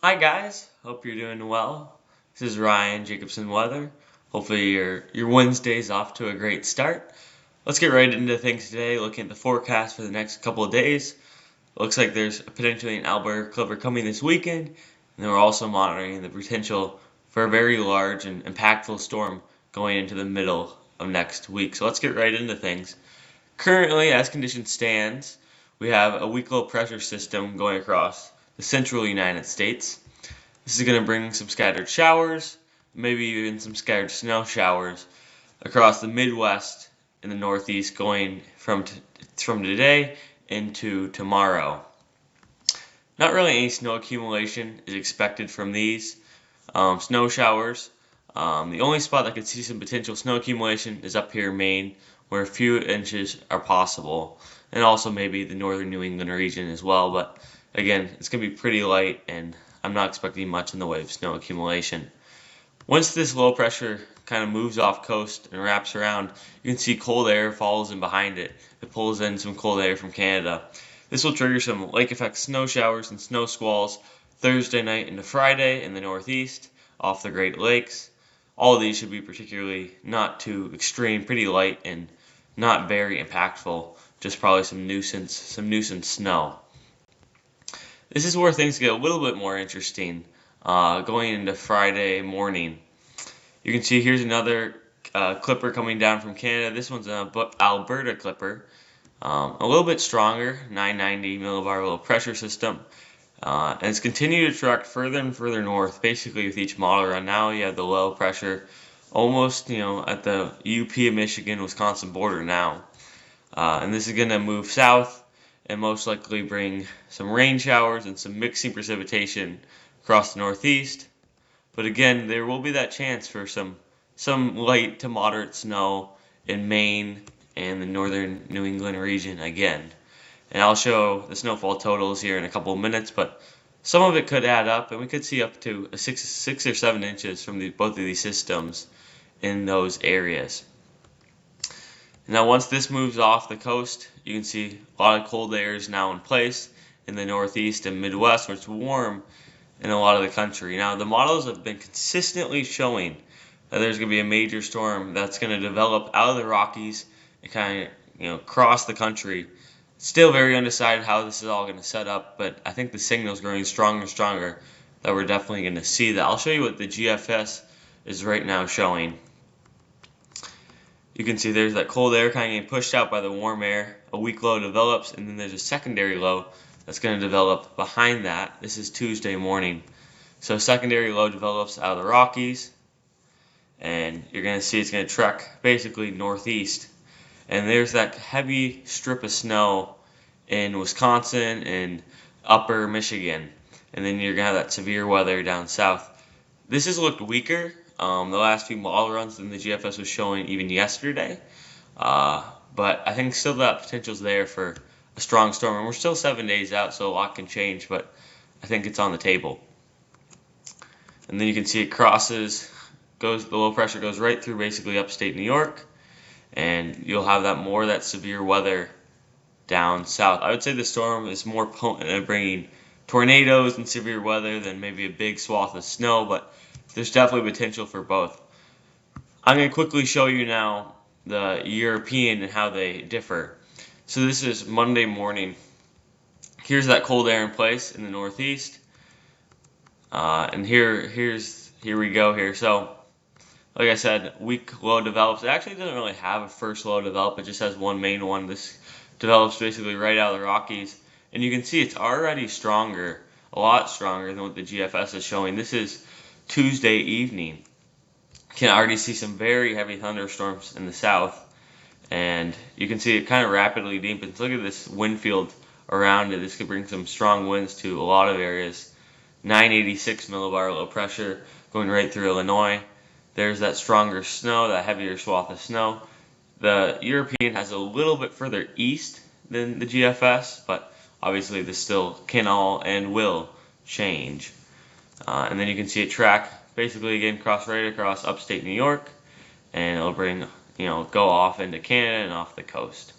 Hi guys, hope you're doing well. This is Ryan Jacobson Weather. Hopefully your Wednesday's off to a great start. Let's get right into things today, looking at the forecast for the next couple of days. Looks like there's potentially an Alberta clipper coming this weekend, and then we're also monitoring the potential for a very large and impactful storm going into the middle of next week. So let's get right into things. Currently, as conditions stands, we have a weak low pressure system going across the central United States. This is going to bring some scattered showers, maybe even some scattered snow showers across the Midwest and the Northeast going from today into tomorrow. Not really any snow accumulation is expected from these snow showers. The only spot that could see some potential snow accumulation is up here in Maine, where a few inches are possible, and also maybe the northern New England region as well. But again, it's going to be pretty light, and I'm not expecting much in the way of snow accumulation. Once this low pressure kind of moves off coast and wraps around, you can see cold air follows in behind it. It pulls in some cold air from Canada. This will trigger some lake effect snow showers and snow squalls Thursday night into Friday in the Northeast off the Great Lakes. All of these should be particularly not too extreme, pretty light and not very impactful, just probably some nuisance snow. This is where things get a little bit more interesting going into Friday morning. You can see here's another clipper coming down from Canada. This one's an Alberta clipper. A little bit stronger, 990 millibar low pressure system. And it's continued to track further and further north, basically with each model run. Now you have the low pressure almost, at the UP of Michigan, Wisconsin border now. And this is going to move south and most likely bring some rain showers and some mixing precipitation across the Northeast. But again, there will be that chance for some light to moderate snow in Maine and the northern New England region again. And I'll show the snowfall totals here in a couple of minutes, but some of it could add up, and we could see up to 6 or 7 inches from both of these systems in those areas. Now, once this moves off the coast, you can see a lot of cold air is now in place in the Northeast and Midwest, where it's warm in a lot of the country. Now, the models have been consistently showing that there's going to be a major storm that's going to develop out of the Rockies and kind of cross the country. Still very undecided how this is all going to set up, but I think the signal's growing stronger and stronger that we're definitely going to see that. I'll show you what the GFS is right now showing. You can see there's that cold air kind of getting pushed out by the warm air. A weak low develops, and then there's a secondary low that's going to develop behind that. This is Tuesday morning. So secondary low develops out of the Rockies, and you're going to see it's going to trek basically northeast. And there's that heavy strip of snow in Wisconsin and upper Michigan. And then you're going to have that severe weather down south. This has looked weaker the last few model runs than the GFS was showing even yesterday. But I think still that potential's there for a strong storm. And we're still 7 days out, so a lot can change, but I think it's on the table. And then you can see it crosses, the low pressure goes right through basically upstate New York, and you'll have that severe weather down south. I would say the storm is more potent at bringing tornadoes and severe weather than maybe a big swath of snow, but there's definitely potential for both. I'm going to quickly show you now the European and how they differ. So this is Monday morning. Here's that cold air in place in the Northeast, and here we go here. So, like I said, weak low develops. It actually doesn't really have a first low develop. It just has one main one. This develops basically right out of the Rockies, and you can see it's already stronger, a lot stronger than what the GFS is showing. This is Tuesday evening. You can already see some very heavy thunderstorms in the south, and you can see it kind of rapidly deepens. Look at this wind field around it. This could bring some strong winds to a lot of areas. 986 millibar low pressure going right through Illinois. There's that stronger snow, that heavier swath of snow. The European has a little bit further east than the GFS, but obviously this still can all and will change. And then you can see it track basically again right across upstate New York, and it'll bring go off into Canada and off the coast.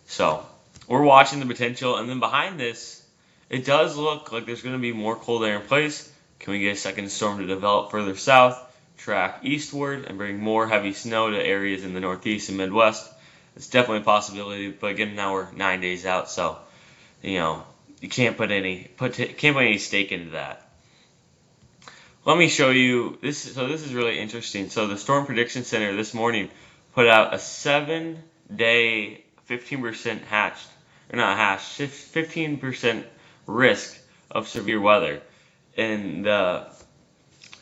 So we're watching the potential, and then behind this It does look like there's going to be more cold air in place. Can we get a second storm to develop further south, track eastward, and bring more heavy snow to areas in the Northeast and Midwest? It's definitely a possibility, but again, now we're 9 days out, so you can't put any stake into that. Let me show you this. So this is really interesting. So the Storm Prediction Center this morning put out a 7-day 15% 15% risk of severe weather. And the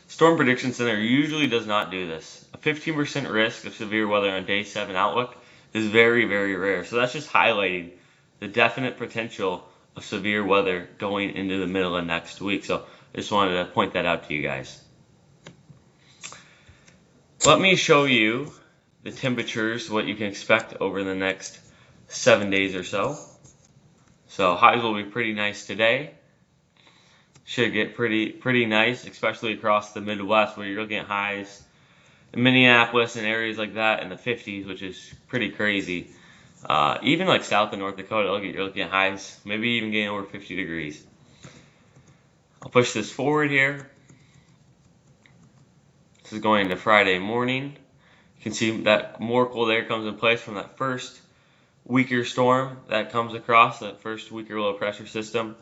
Storm Prediction Center usually does not do this. A 15% risk of severe weather on day 7 outlook is very, very rare. So that's just highlighting the definite potential of severe weather going into the middle of next week. So I just wanted to point that out to you guys. Let me show you the temperatures, what you can expect over the next 7 days or so. So highs will be pretty nice today. Should get pretty nice, especially across the Midwest where you're looking at highs in Minneapolis and areas like that in the 50s, which is pretty crazy. Even like South and North Dakota, you're looking at highs, maybe even getting over 50 degrees. I'll push this forward here. This is going into Friday morning. You can see that more cold air comes in place from that first weaker storm that comes across, that first weaker low pressure system.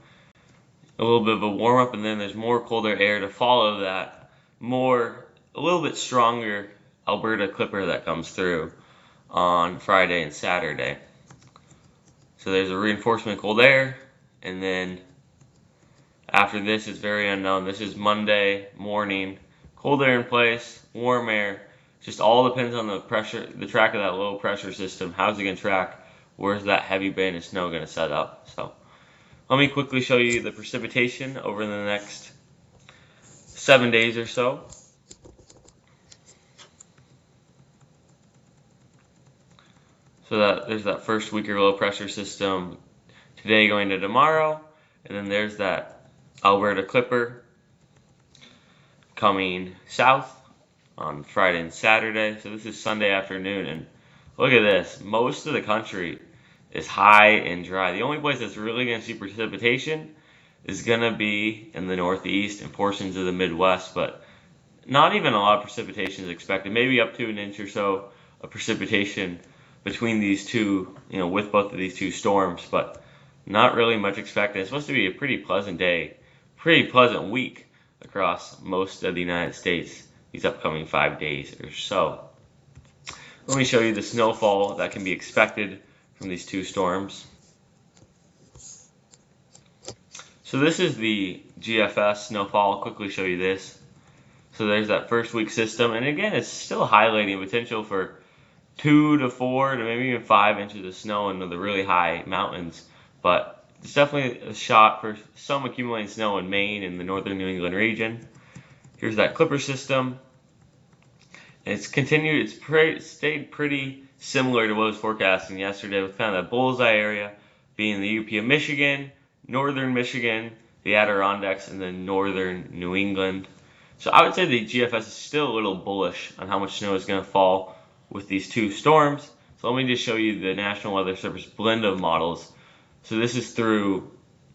A little bit of a warm up, and then there's more colder air to follow that, a little bit stronger Alberta Clipper that comes through on Friday and Saturday. So there's a reinforcement of cold air, and then after this is very unknown. This is Monday morning. Cold air in place, warm air. Just all depends on the pressure, the track of that low pressure system. How's it going to track? Where's that heavy band of snow going to set up? So let me quickly show you the precipitation over the next 7 days or so. So there's that first weaker low pressure system today going to tomorrow, and then there's that Alberta Clipper coming south on Friday and Saturday. So this is Sunday afternoon, and look at this. Most of the country is high and dry. The only place that's really going to see precipitation is going to be in the Northeast and portions of the Midwest, but not even a lot of precipitation is expected. Maybe up to an inch or so of precipitation between these two, with both of these two storms, but not really much expected. It's supposed to be a pretty pleasant day, pretty pleasant week across most of the United States these upcoming 5 days or so. Let me show you the snowfall that can be expected from these two storms. So this is the GFS snowfall. I'll quickly show you this. So there's that first week system, and again, it's still highlighting potential for 2 to 4 to maybe even 5 inches of snow into the really high mountains, but it's definitely a shot for some accumulating snow in Maine and the northern New England region. Here's that Clipper system. And it's continued, stayed pretty similar to what I was forecasting yesterday, with kind of that bullseye area being the UP of Michigan, northern Michigan, the Adirondacks, and then northern New England. So I would say the GFS is still a little bullish on how much snow is going to fall with these two storms. So let me just show you the National Weather Service blend of models. So this is through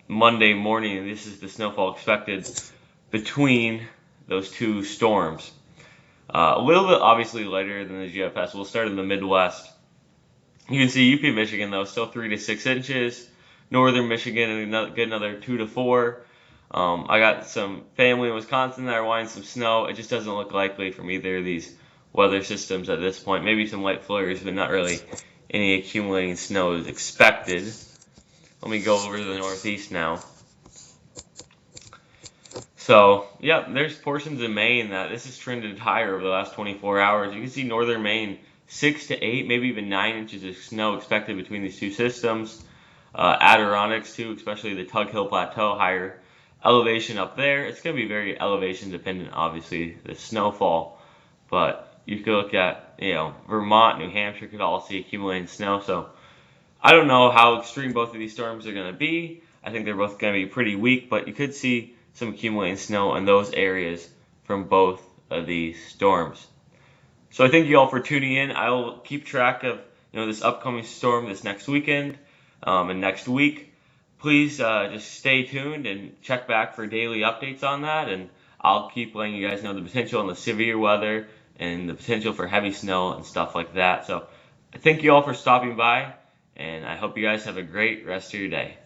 Monday morning, and this is the snowfall expected between those two storms. A little bit obviously lighter than the GFS. We'll start in the Midwest. You can see UP Michigan, though, still 3 to 6 inches. Northern Michigan, get another 2 to 4. I got some family in Wisconsin that are wanting some snow. It just doesn't look likely from either of these weather systems at this point. Maybe some light flurries, but not really any accumulating snow is expected. Let me go over to the Northeast now. So, yeah, there's portions of Maine that this has trended higher over the last 24 hours. You can see northern Maine, 6 to 8, maybe even 9 inches of snow expected between these two systems. Adirondacks, too, especially the Tug Hill Plateau, higher elevation up there. It's going to be very elevation dependent, obviously, the snowfall. But you could look at, Vermont, New Hampshire could all see accumulating snow. So I don't know how extreme both of these storms are going to be. I think they're both going to be pretty weak, but you could see some accumulating snow in those areas from both of these storms. So I thank you all for tuning in. I will keep track of this upcoming storm this next weekend and next week. please just stay tuned and check back for daily updates on that, and I'll keep letting you guys know the potential and the severe weather and the potential for heavy snow and stuff like that. So thank you all for stopping by, and I hope you guys have a great rest of your day.